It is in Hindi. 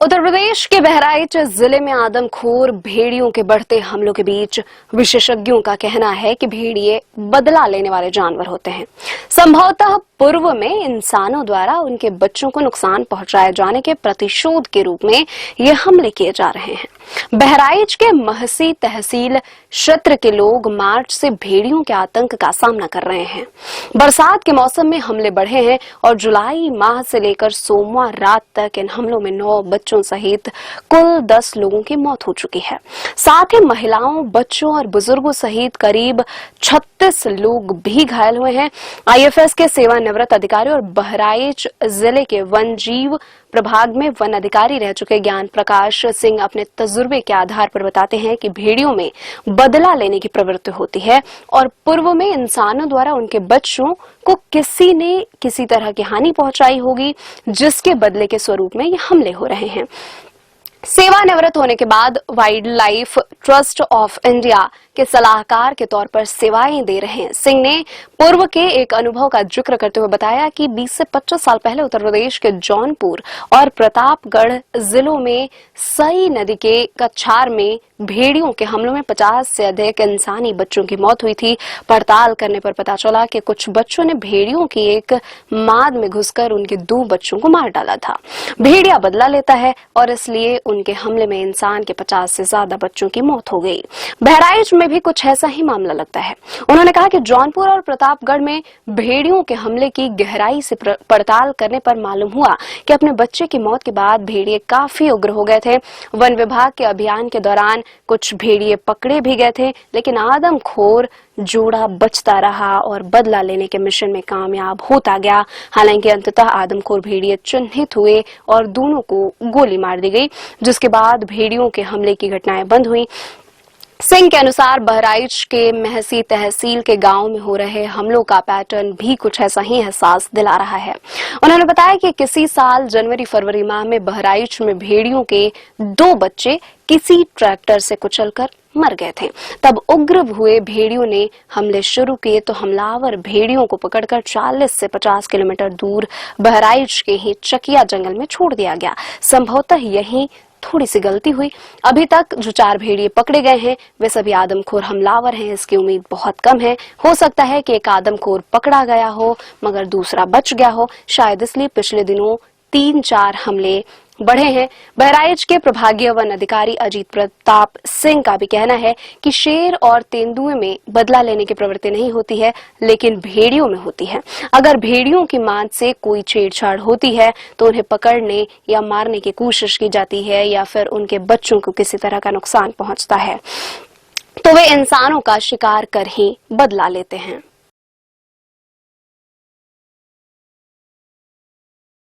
उत्तर प्रदेश के बहराइच जिले में आदमखोर भेड़ियों के बढ़ते हमलों के बीच विशेषज्ञों का कहना है कि भेड़िए बदला लेने वाले जानवर होते हैं। संभवतः पूर्व में इंसानों द्वारा उनके बच्चों को नुकसान पहुंचाए जाने के प्रतिशोध के रूप में ये हमले किए जा रहे हैं। बहराइच के महसी तहसील क्षेत्र के लोग मार्च से भेड़ियों के आतंक का सामना कर रहे हैं। बरसात के मौसम में हमले बढ़े हैं और जुलाई माह से लेकर सोमवार रात तक इन हमलों में 9 बच्चों सहित कुल 10 लोगों की मौत हो चुकी है। साथ ही महिलाओं, बच्चों और बुजुर्गों सहित करीब 36 लोग भी घायल हुए हैं। आईएफएस के सेवानिवृत्त अधिकारी और बहराइच जिले के वन जीव प्रभाग में वन अधिकारी रह चुके ज्ञान प्रकाश सिंह अपने तजुर्बे के आधार पर बताते हैं कि भेड़ियों में बदला लेने की प्रवृत्ति होती है और पूर्व में इंसानों द्वारा उनके बच्चों को किसी ने किसी तरह की हानि पहुंचाई होगी, जिसके बदले के स्वरूप में ये हमले हो रहे हैं। सेवानिवृत्त होने के बाद wild life trust of India के सलाहकार के तौर पर सेवाएं दे रहे हैं। सिंह ने पूर्व के एक अनुभव का जिक्र करते हुए बताया कि 20 से 25 साल पहले उत्तर प्रदेश के जौनपुर और प्रतापगढ़ जिलों में सई नदी के कछार में भेड़ियों के हमलों में 50 से अधिक इंसानी बच्चों की मौत हुई थी। पड़ताल करने पर पता चला कि कुछ बच्चों ने भेड़ियों की एक माद में घुसकर उनके 2 बच्चों को मार डाला था। भेड़िया बदला लेता है और इसलिए उनके हमले में इंसान के 50 से ज्यादा बच्चों की मौत हो गई। बहराइच में भी कुछ ऐसा ही मामला लगता है। उन्होंने कहा कि जौनपुर और प्रतापगढ़ में भेड़ियों के हमले की गहराई से पड़ताल करने पर मालूम हुआ कि अपने बच्चे की मौत के बाद भेड़िए काफी उग्र हो गए थे। वन विभाग के अभियान के दौरान कुछ भेड़िए पकड़े भी गए थे, लेकिन आदमखोर जोड़ा बचता रहा और बदला लेने के मिशन में कामयाब होता गया। हालांकि अंततः आदमखोर भेड़िए चिन्हित हुए और दोनों को गोली मार दी गई, जिसके बाद भेड़ियों के हमले की घटनाएं बंद हुई। सिंह के अनुसार बहराइच के महसी तहसील के गांव में हो रहे हमलों का पैटर्न भी कुछ ऐसा ही एहसास दिला रहा है। उन्होंने बताया कि किसी साल जनवरी-फरवरी माह में बहराइच में भेड़ियों के 2 बच्चे किसी ट्रैक्टर से कुचलकर मर गए थे। तब उग्र हुए भेड़ियों ने हमले शुरू किए तो हमलावर भेड़ियों को पकड़कर 40 से 50 किलोमीटर दूर बहराइच के ही चकिया जंगल में छोड़ दिया गया। संभवतः यही थोड़ी सी गलती हुई। अभी तक जो 4 भेड़िए पकड़े गए हैं वे सभी आदमखोर हमलावर हैं। इसकी उम्मीद बहुत कम है। हो सकता है कि एक आदमखोर पकड़ा गया हो मगर दूसरा बच गया हो। शायद इसलिए पिछले दिनों 3-4 हमले बढ़े हैं। बहराइच के प्रभागीय वन अधिकारी अजीत प्रताप सिंह का भी कहना है कि शेर और तेंदुए में बदला लेने की प्रवृत्ति नहीं होती है, लेकिन भेड़ियों में होती है। अगर भेड़ियों की मांस से कोई छेड़छाड़ होती है तो उन्हें पकड़ने या मारने की कोशिश की जाती है या फिर उनके बच्चों को किसी तरह का नुकसान पहुंचता है तो वे इंसानों का शिकार कर ही बदला लेते हैं।